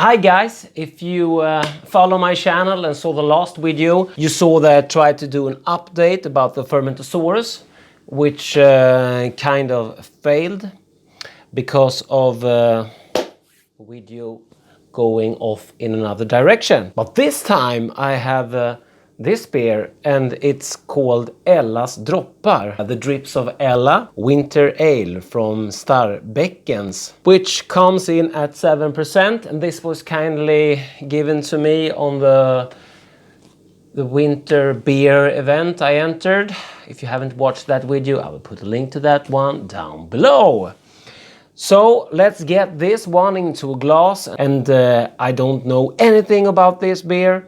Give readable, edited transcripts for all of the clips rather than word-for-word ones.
Hi guys, if you follow my channel and saw the last video, you saw that I tried to do an update about the Fermentasaurus, which kind of failed because of a video going off in another direction. But this time I have this beer, and it's called Ellas droppar, the drips of Ella winter ale from Starbeckens, which comes in at 7%, and this was kindly given to me on the winter beer event I entered. If you haven't watched that video, I will put a link to that one down below. So let's get this one into a glass, and I don't know anything about this beer.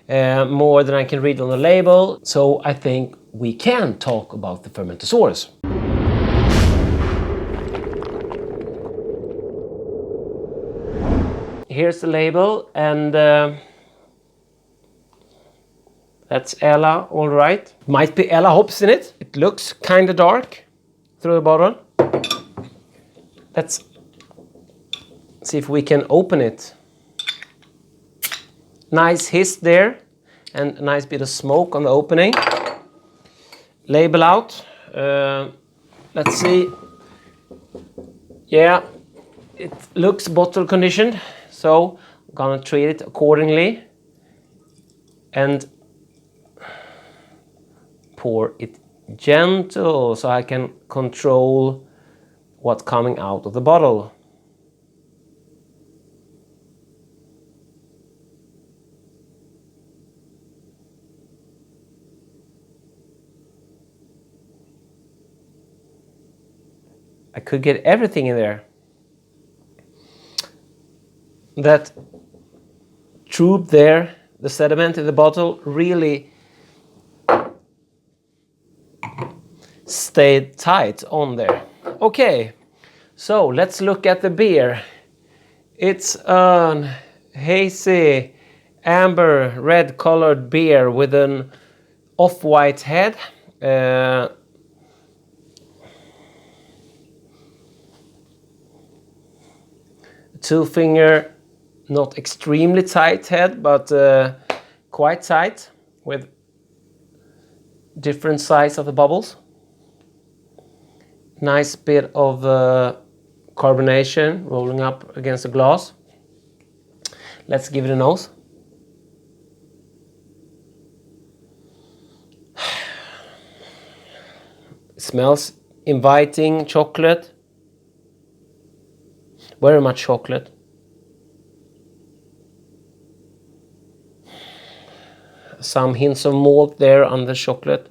More than I can read on the label, so I think we can talk about the Fermentasaurus. Here's the label, and that's Ella, all right. Might be Ella hops in it. It looks kind of dark through the bottle. Let's see if we can open it. Nice hiss there, and a nice bit of smoke on the opening. Label out. Let's see. Yeah, it looks bottle conditioned, so I'm gonna treat it accordingly and pour it gentle so I can control what's coming out of the bottle. I could get everything in there. That troop there, the sediment in the bottle, really stayed tight on there. Okay, so let's look at the beer. It's a hazy amber red colored beer with an off-white head. Two finger, not extremely tight head, but quite tight, with different size of the bubbles. Nice bit of carbonation rolling up against the glass. Let's give it a nose. It smells inviting, chocolate. Very much chocolate. Some hints of malt there on the chocolate.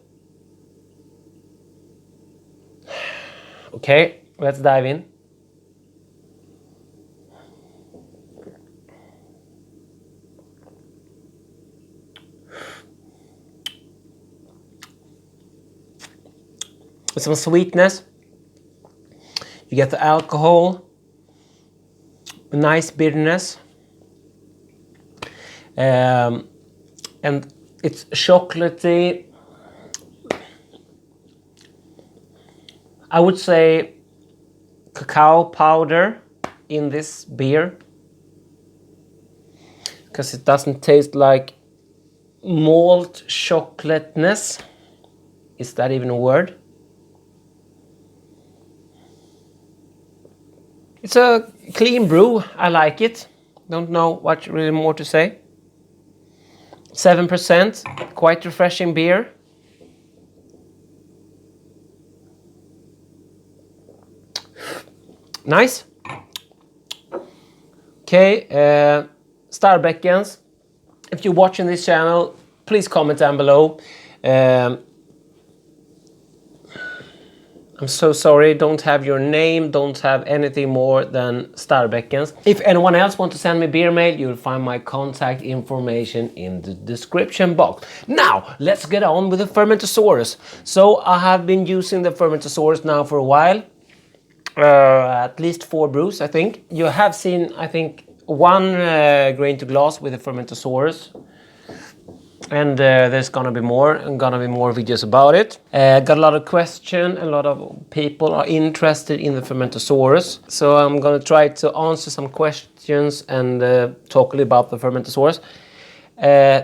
Okay, let's dive in. Some sweetness. You get the alcohol. A nice bitterness, and it's chocolatey. I would say cacao powder in this beer, because it doesn't taste like malt chocolateness. Is that even a word? It's a clean brew, I like it. Don't know what really more to say. 7%, quite refreshing beer. Nice. Okay, Starbeckens. If you're watching this channel, please comment down below. I'm so sorry, don't have your name, don't have anything more than Starbeckens. If anyone else wants to send me beer mail, you'll find my contact information in the description box. Now, let's get on with the Fermentasaurus. So I have been using the Fermentasaurus now for a while. At least 4 brews, I think. You have seen, I think, one grain to glass with the Fermentasaurus. And there's gonna be more videos about it. Got a lot of questions. A lot of people are interested in the Fermentasaurus, so I'm gonna try to answer some questions and talk a little about the Fermentasaurus,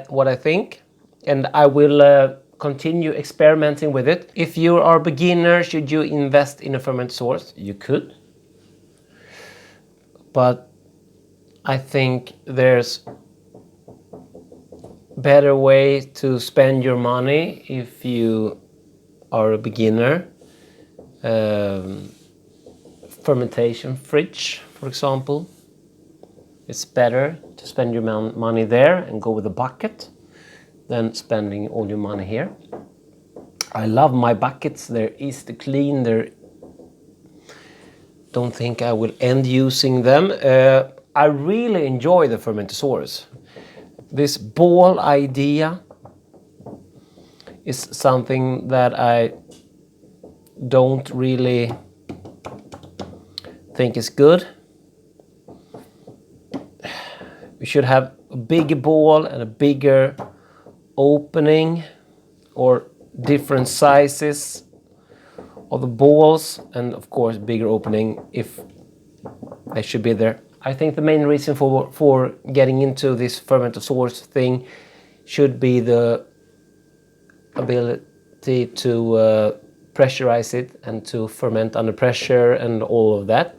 what I think, and I will continue experimenting with it. If you are a beginner, should you invest in a Fermentasaurus? You could, but I think there's better way to spend your money if you are a beginner. Fermentation fridge, for example. It's better to spend your money there and go with a bucket than spending all your money here. I love my buckets. They're easy to clean. Don't think I will end using them. I really enjoy the Fermentasaurus. This ball idea is something that I don't really think is good. We should have a bigger ball and a bigger opening, or different sizes of the balls, and of course bigger opening if they should be there. I think the main reason for getting into this Fermentasaurus thing should be the ability to pressurize it and to ferment under pressure and all of that.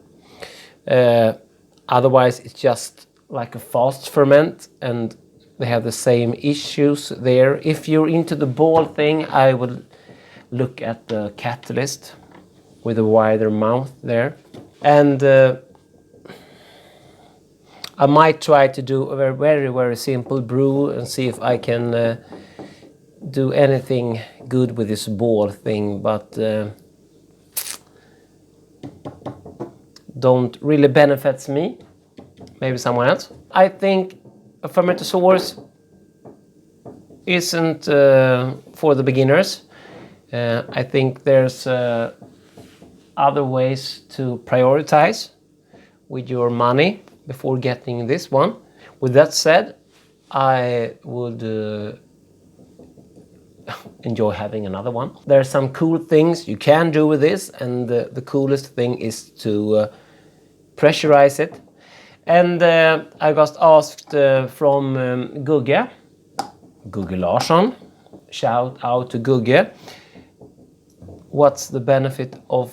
Otherwise it's just like a fast ferment and they have the same issues there. If you're into the ball thing, I would look at the catalyst with a wider mouth there. And I might try to do a very simple brew and see if I can do anything good with this ball thing, but don't really benefits me. Maybe someone else. I think a Fermentasaurus isn't for the beginners. I think there's other ways to prioritize with your money before getting this one. With that said, I would enjoy having another one. There are some cool things you can do with this, and the coolest thing is to pressurize it. And I got asked from Gugge Larsson, shout out to Gugge, what's the benefit of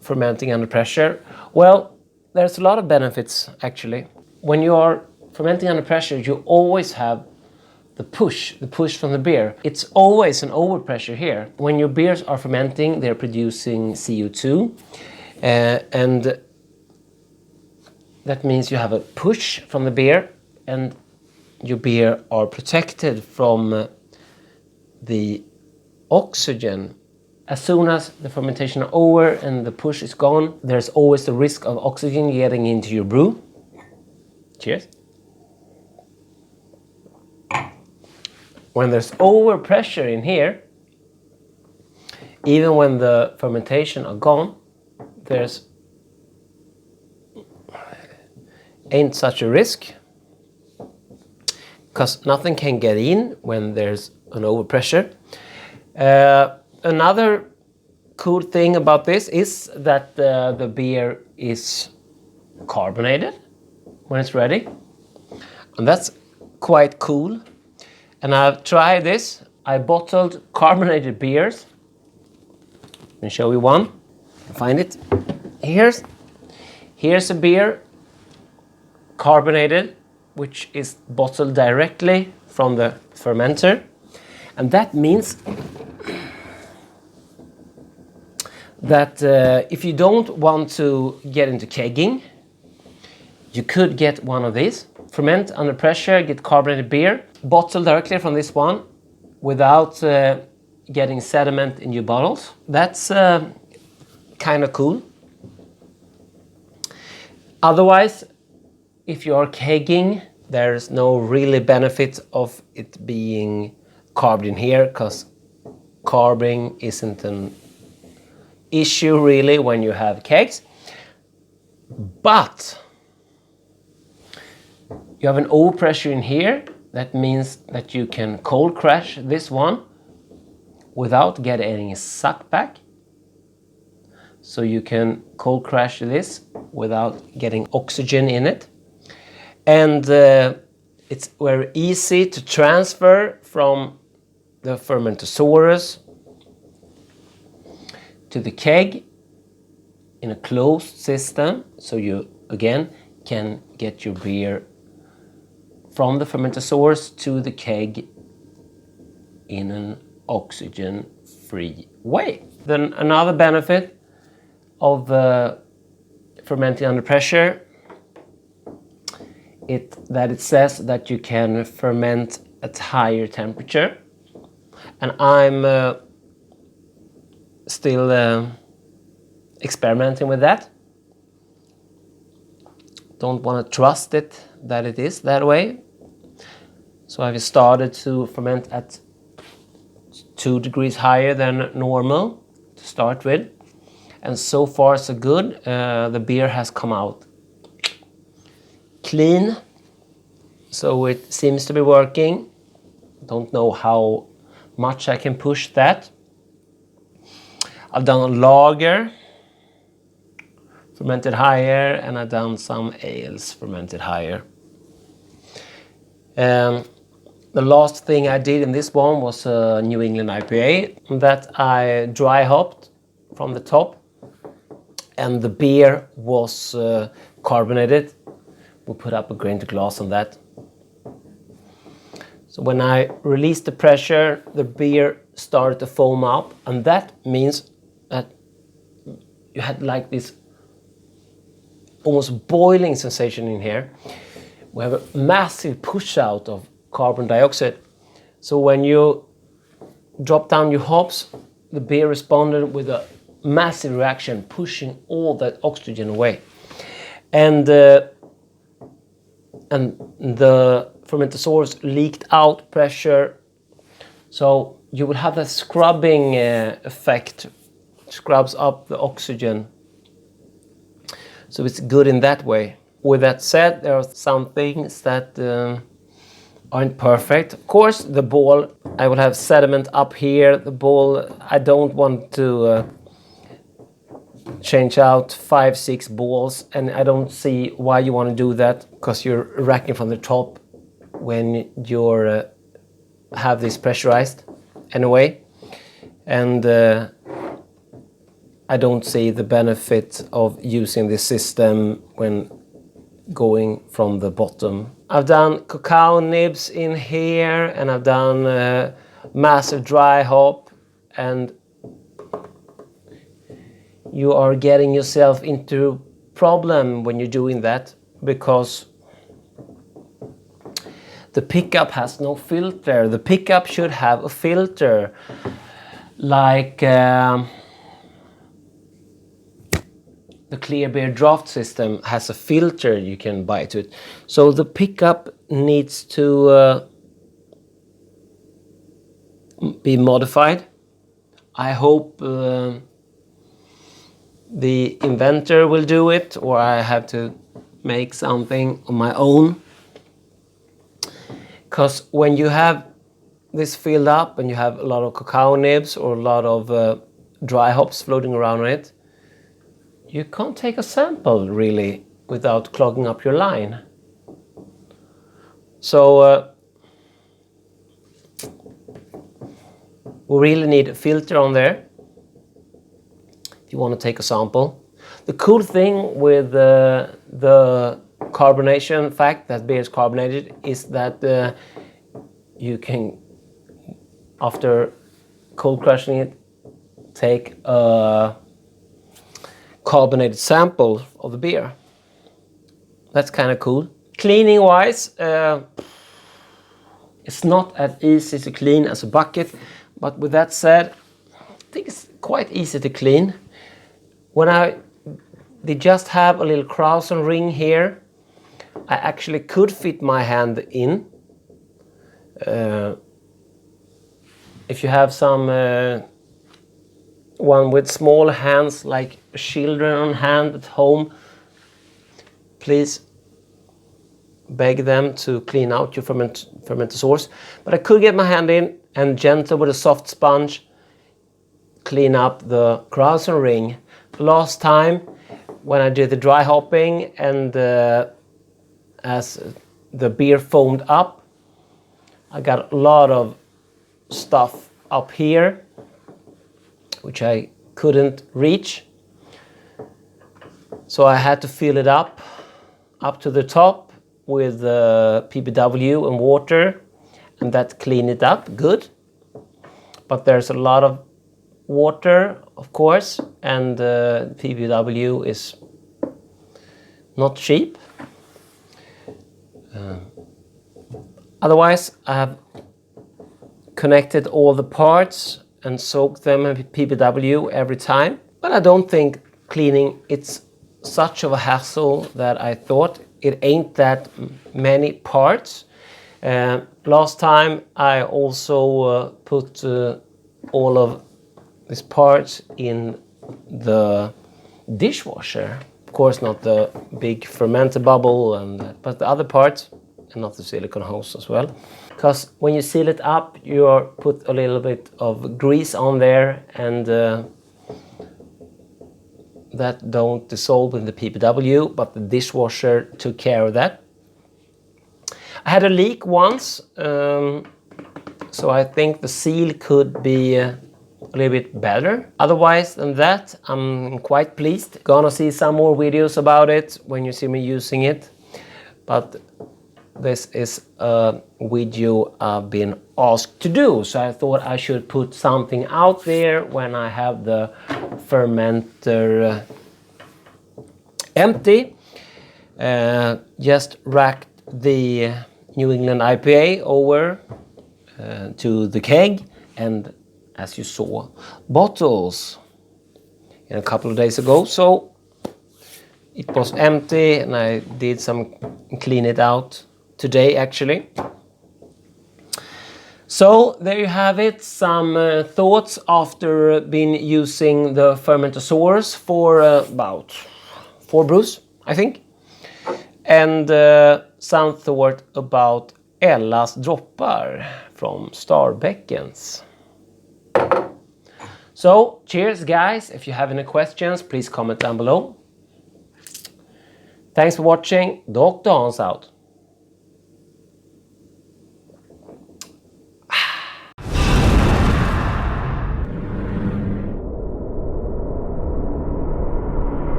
fermenting under pressure? Well, there's a lot of benefits actually. When you are fermenting under pressure, you always have the push from the beer. It's always an overpressure here. When your beers are fermenting, they're producing CO2, and that means you have a push from the beer, and your beer are protected from the oxygen. As soon as the fermentation is over and the push is gone, there's always the risk of oxygen getting into your brew. Cheers. When there's overpressure in here, even when the fermentation are gone, there's ain't such a risk, because nothing can get in when there's an overpressure. Another cool thing about this is that the beer is carbonated when it's ready, and that's quite cool. And I've tried this. I bottled carbonated beers. Let me show you one. Find it. Here's a beer, carbonated, which is bottled directly from the fermenter, and that means that if you don't want to get into kegging, you could get one of these. Ferment under pressure, get carbonated beer, bottled directly from this one without getting sediment in your bottles. That's kind of cool. Otherwise, if you are kegging, there's no really benefit of it being carved in here, because carving isn't an issue really when you have kegs. But you have an overpressure in here, That means that you can cold crash this one without getting any suck back. So you can cold crash this without getting oxygen in it. And it's very easy to transfer from the Fermentasaurus to the keg in a closed system. So you again can get your beer from the Fermentasaurus to the keg in an oxygen-free way. Then another benefit of fermenting under pressure that it says that you can ferment at higher temperature, and I'm still experimenting with that. Don't want to trust it that it is that way. So I've started to ferment at 2 degrees higher than normal to start with. And so far so good. The beer has come out clean. So it seems to be working. Don't know how much I can push that. I've done a lager fermented higher, and I've done some ales fermented higher. The last thing I did in this one was a New England IPA that I dry hopped from the top, and the beer was carbonated. We'll put up a grain to glass on that. So when I released the pressure, the beer started to foam up, and that means that you had like this almost boiling sensation in here. We have a massive push out of carbon dioxide. So when you drop down your hops, the beer responded with a massive reaction, pushing all that oxygen away. And the Fermentasaurus leaked out pressure. So you will have that scrubbing effect, scrubs up the oxygen. So it's good in that way. With that said, there are some things that aren't perfect. Of course, the ball, I will have sediment up here. The ball, I don't want to change out 5-6 balls, and I don't see why you want to do that, because you're racking from the top when you're have this pressurized anyway. And I don't see the benefit of using this system when going from the bottom. I've done cacao nibs in here, and I've done massive dry hop, and you are getting yourself into problem when you're doing that, because the pickup has no filter. The pickup should have a filter, like the Clear Beer draft system has a filter you can buy to it. So the pickup needs to be modified. I hope the inventor will do it, or I have to make something on my own. Because when you have this filled up and you have a lot of cacao nibs or a lot of dry hops floating around on it, you can't take a sample really without clogging up your line. So we really need a filter on there if you want to take a sample. The cool thing with the carbonation fact that beer is carbonated is that you can, after cold crushing it, take a carbonated sample of the beer. That's kind of cool. Cleaning wise, it's not as easy to clean as a bucket, but with that said, I think it's quite easy to clean. When they just have a little Krausen ring here, I actually could fit my hand in. If you have some one with small hands, like children on hand at home, please beg them to clean out your Fermentasaurus. But I could get my hand in and gentle with a soft sponge clean up the Krausen ring. Last time when I did the dry hopping and as the beer foamed up, I got a lot of stuff up here which I couldn't reach. So I had to fill it up to the top with PBW and water, and that cleaned it up good. But there's a lot of water, of course, and PBW is not cheap. Otherwise, I have connected all the parts and soaked them in PBW every time. But I don't think cleaning it's such of a hassle that I thought. It ain't that many parts. Last time I also put all of these parts in the dishwasher. Of course not the big fermenter bubble, but the other parts, and not the silicone hose as well. Because when you seal it up, you put a little bit of grease on there, and that don't dissolve in the PBW, but the dishwasher took care of that. I had a leak once, so I think the seal could be a little bit better. Otherwise than that, I'm quite pleased. Gonna see some more videos about it when you see me using it. But this is a video I've been asked to do, so I thought I should put something out there when I have the fermenter empty. Just racked the New England IPA over to the keg, and as you saw, bottles in a couple of days ago. So it was empty, and I did some clean it out today actually. So there you have it, some thoughts after been using the Fermentasaurus for about 4 brews, I think. And some thought about Ellas droppar from Starbeckens. So cheers guys, if you have any questions please comment down below. Thanks for watching, DrHans out.